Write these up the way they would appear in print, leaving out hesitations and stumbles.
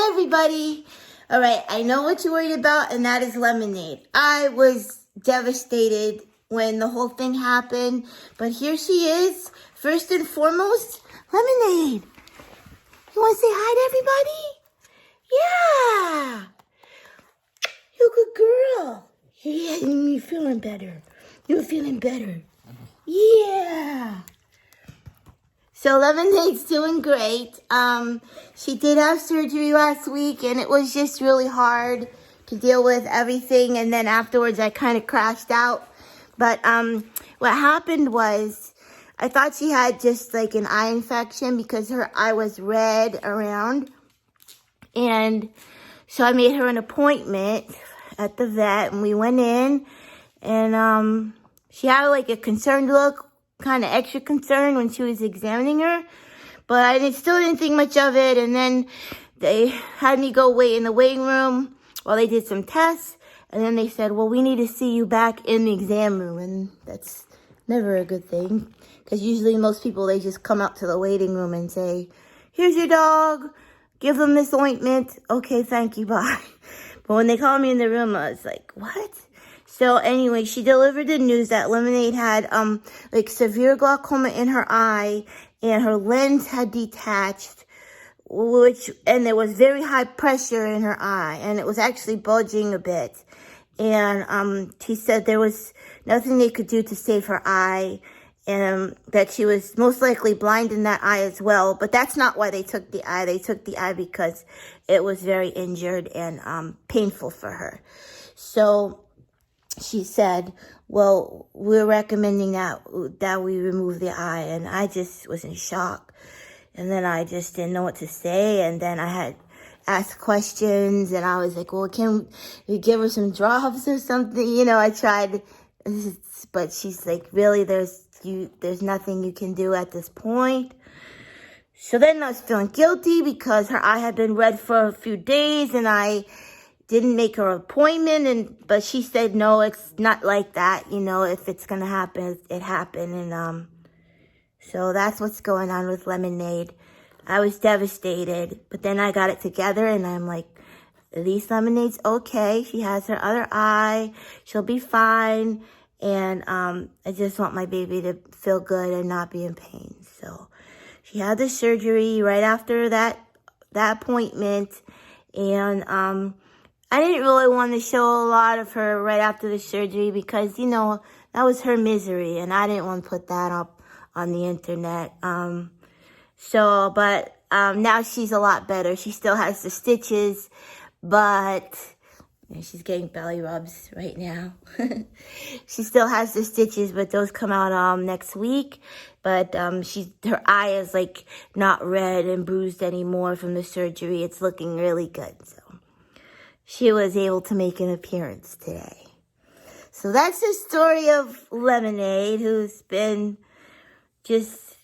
Hi, everybody. All right, I know what you're worried about, and that is lemonade. I was devastated when the whole thing happened, but here she is. First and foremost, lemonade. You want to say hi to everybody? Yeah. You're a good girl. Yeah, you're feeling better. You're feeling better. Yeah. So Lemonade's doing great. She did have surgery last week, and it was just really hard to deal with everything. And then afterwards, I kind of crashed out. But what happened was, I thought she had just like an eye infection because her eye was red around. And so I made her an appointment at the vet, and we went in, and she had like a concerned look, kind of extra concerned when she was examining her, but I still didn't think much of it. And then they had me go wait in the waiting room while they did some tests, and then they said, well, we need to see you back in the exam room. And that's never a good thing, because usually most people, they just come out to the waiting room and say, here's your dog, give them this ointment, okay, thank you, bye. But when they called me in the room, I was like, what? So anyway, she delivered the news that Lemonade had like severe glaucoma in her eye, and her lens had detached, and there was very high pressure in her eye, and it was actually bulging a bit. And she said there was nothing they could do to save her eye, and that she was most likely blind in that eye as well. But that's not why they took the eye. They took the eye because it was very injured and painful for her. So she said, well, we're recommending that we remove the eye. And I just was in shock. And then I just didn't know what to say. And then I had asked questions, and I was like, well, can we give her some drops or something? You know, I tried, but she's like, really, there's nothing you can do at this point. So then I was feeling guilty because her eye had been red for a few days, and I didn't make her an appointment, but she said, no, it's not like that. You know, if it's going to happen, it happened. And so that's what's going on with Lemonade. I was devastated, but then I got it together, and I'm like, at least Lemonade's okay. She has her other eye. She'll be fine. And I just want my baby to feel good and not be in pain. So she had the surgery right after that appointment. And I didn't really want to show a lot of her right after the surgery because, you know, that was her misery, and I didn't want to put that up on the internet. But now she's a lot better. She still has the stitches, but she's getting belly rubs right now. She still has the stitches, but those come out next week. But her eye is like not red and bruised anymore from the surgery. It's looking really good. So she was able to make an appearance today. So that's the story of Lemonade, who's been just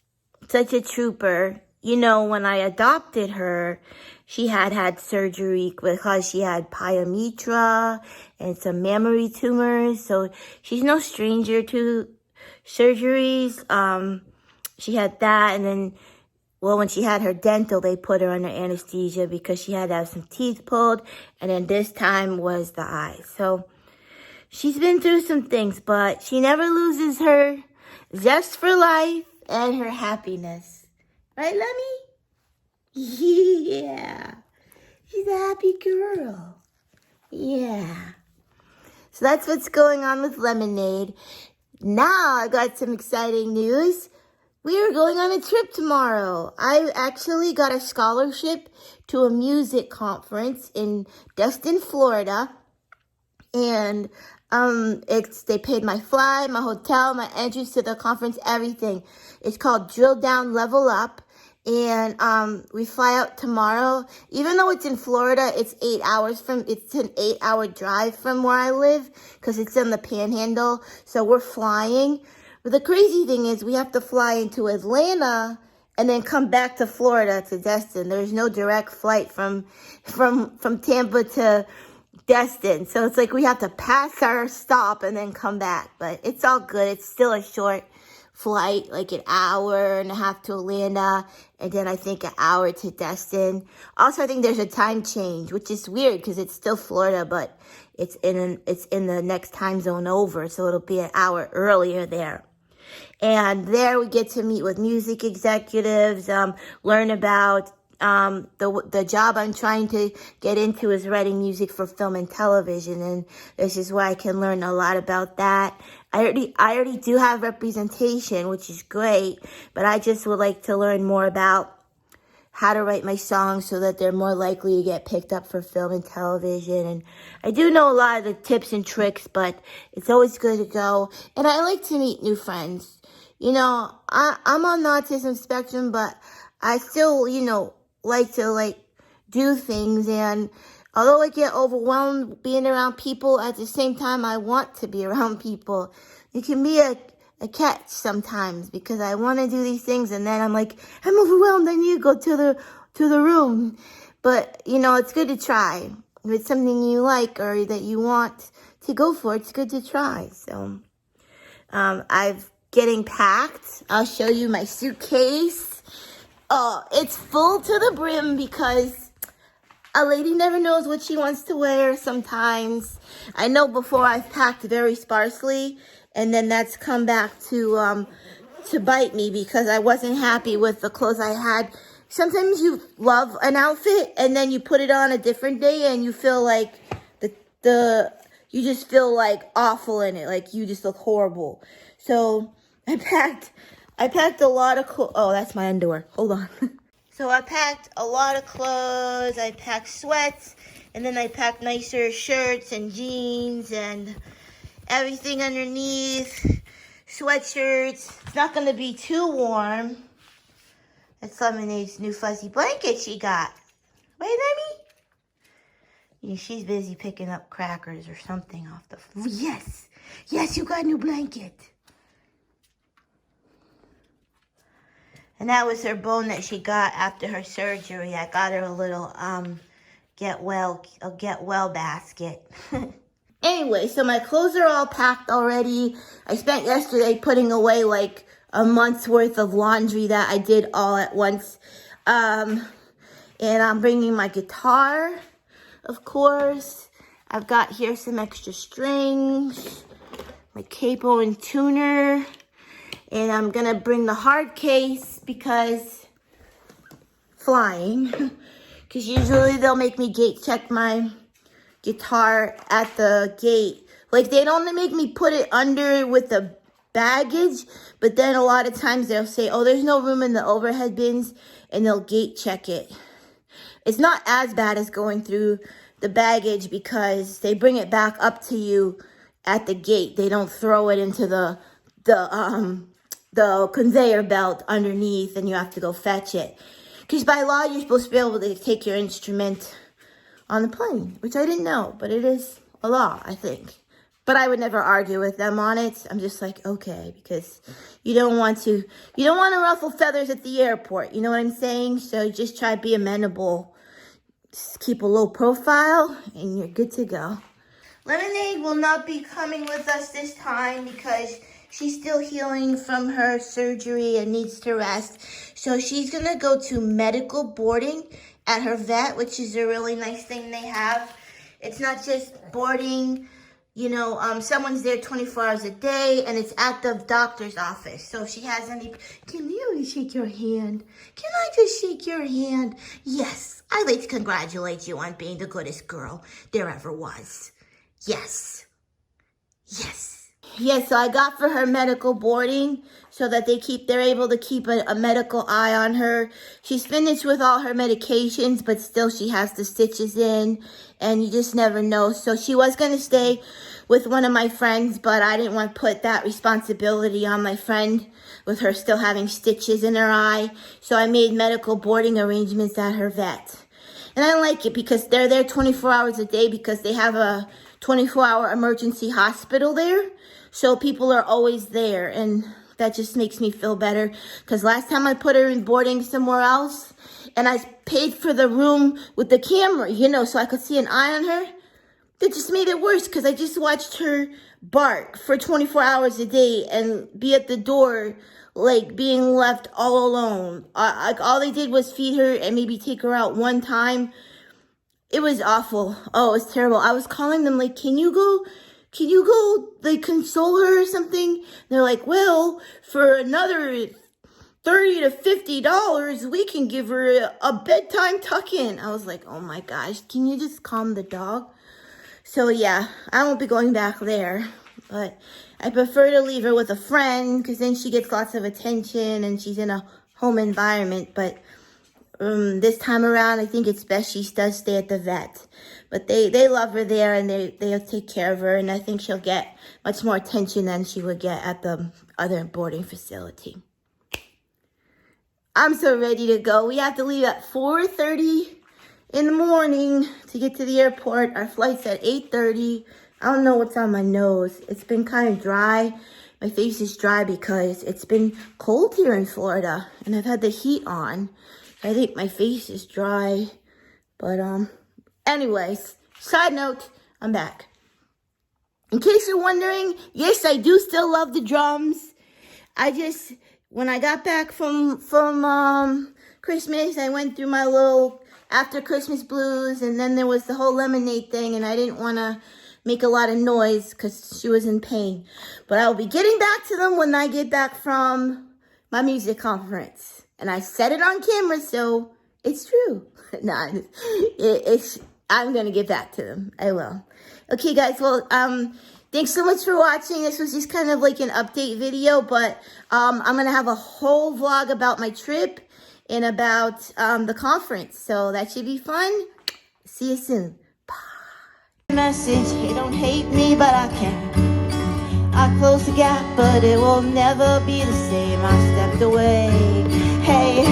such a trooper. You know, when I adopted her, she had surgery because she had pyometra and some mammary tumors. So she's no stranger to surgeries. She had that, and then, well, when she had her dental, they put her under anesthesia because she had to have some teeth pulled, and then this time was the eye. So she's been through some things, but she never loses her zest for life and her happiness. Right, Lemmy? Yeah. She's a happy girl. Yeah. So that's what's going on with Lemonade. Now I got some exciting news. We are going on a trip tomorrow. I actually got a scholarship to a music conference in Destin, Florida. And they paid my flight, my hotel, my entrance to the conference, everything. It's called Drill Down Level Up. And we fly out tomorrow. Even though it's in Florida, it's an 8-hour drive from where I live because it's in the Panhandle. So we're flying. But the crazy thing is we have to fly into Atlanta and then come back to Florida to Destin. There's no direct flight from Tampa to Destin. So it's like we have to pass our stop and then come back. But it's all good. It's still a short flight, like an hour and a half to Atlanta, and then I think an hour to Destin. Also, I think there's a time change, which is weird because it's still Florida, but it's in the next time zone over, so it'll be an hour earlier there. And there we get to meet with music executives, learn about the job I'm trying to get into is writing music for film and television, and this is where I can learn a lot about that. I already do have representation, which is great, but I just would like to learn more about how to write my songs so that they're more likely to get picked up for film and television. And I do know a lot of the tips and tricks, but it's always good to go. And I like to meet new friends. You know, I'm on the autism spectrum, but I still, like to do things. And although I get overwhelmed being around people, at the same time, I want to be around people. It can be a catch sometimes because I want to do these things and then I'm like, I'm overwhelmed. I need to go to the room. But, it's good to try. If it's something you like or that you want to go for, it's good to try. So, I've getting packed. I'll show you my suitcase. Oh, it's full to the brim because a lady never knows what she wants to wear sometimes. I know before I've packed very sparsely, and then that's come back to bite me because I wasn't happy with the clothes I had. Sometimes you love an outfit and then you put it on a different day and you feel like you just feel like awful in it, like you just look horrible. So I packed a lot of clothes. Oh, that's my underwear. Hold on. So I packed a lot of clothes. I packed sweats, and then I packed nicer shirts and jeans and everything underneath. Sweatshirts. It's not going to be too warm. That's Lemonade's new fuzzy blanket she got. Right, Lemmy? Yeah, she's busy picking up crackers or something off the floor. Yes. Yes, you got a new blanket. And that was her bone that she got after her surgery. I got her a little get well basket. Anyway, so my clothes are all packed already. I spent yesterday putting away like a month's worth of laundry that I did all at once. And I'm bringing my guitar, of course. I've got here some extra strings, my capo and tuner. And I'm going to bring the hard case because flying. Because usually they'll make me gate check my guitar at the gate. Like they don't make me put it under with the baggage. But then a lot of times they'll say, oh, there's no room in the overhead bins. And they'll gate check it. It's not as bad as going through the baggage because they bring it back up to you at the gate. They don't throw it into the conveyor belt underneath and you have to go fetch it. Because by law, you're supposed to be able to take your instrument on the plane, which I didn't know, but it is a law, I think. But I would never argue with them on it. I'm just like, okay, because you don't want to ruffle feathers at the airport. You know what I'm saying? So just try to be amenable. Just keep a low profile and you're good to go. Lemonade will not be coming with us this time because she's still healing from her surgery and needs to rest. So she's going to go to medical boarding at her vet, which is a really nice thing they have. It's not just boarding, someone's there 24 hours a day, and it's at the doctor's office. So if she has any, can you shake your hand? Can I just shake your hand? Yes, I'd like to congratulate you on being the goodest girl there ever was. Yes. Yes. Yes, so I got for her medical boarding so that they're able to keep a medical eye on her. She's finished with all her medications, but still she has the stitches in, and you just never know. So she was going to stay with one of my friends, but I didn't want to put that responsibility on my friend with her still having stitches in her eye. So I made medical boarding arrangements at her vet. And I like it because they're there 24 hours a day because they have a 24-hour emergency hospital there. So people are always there, and that just makes me feel better. Because last time I put her in boarding somewhere else, and I paid for the room with the camera, so I could see an eye on her. that just made it worse because I just watched her bark for 24 hours a day and be at the door, like being left all alone. Like all they did was feed her and maybe take her out one time. It was awful. Oh, it was terrible. I was calling them like, can you go, like, console her or something? And they're like, well, for another $30 to $50, we can give her a bedtime tuck-in. I was like, oh my gosh, can you just calm the dog? So yeah, I won't be going back there. But I prefer to leave her with a friend because then she gets lots of attention and she's in a home environment. But this time around, I think it's best she does stay at the vet. But they love her there and they'll take care of her. And I think she'll get much more attention than she would get at the other boarding facility. I'm so ready to go. We have to leave at 4:30 in the morning to get to the airport. Our flight's at 8:30. I don't know what's on my nose. It's been kind of dry. My face is dry because it's been cold here in Florida. And I've had the heat on. I think my face is dry. But, anyways, side note, I'm back. In case you're wondering, yes, I do still love the drums. When I got back from Christmas, I went through my little after Christmas blues, and then there was the whole lemonade thing, and I didn't want to make a lot of noise because she was in pain. But I'll be getting back to them when I get back from my music conference. And I said it on camera, so it's true. I'm going to get back to them. I will. Okay, guys, well, thanks so much for watching. This was just kind of like an update video, but I'm going to have a whole vlog about my trip and about the conference. So that should be fun. See you soon. Bye. Message, hey, don't hate me, but I can. I closed the gap, but it will never be the same. I stepped away. Hey,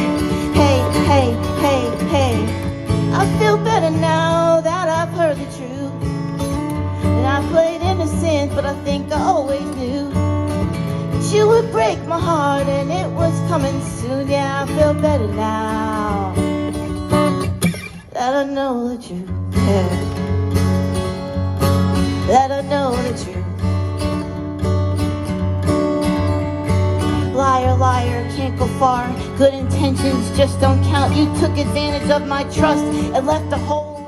hey, hey, hey, hey. I feel better now that I've heard the truth. And I played innocent, but I think I always knew that you would break my heart, and it was coming soon. Yeah, I feel better now that I know the truth. Yeah. That I know the truth. Liar, liar, can't go far. Good intentions just don't count. You took advantage of my trust and left a hole.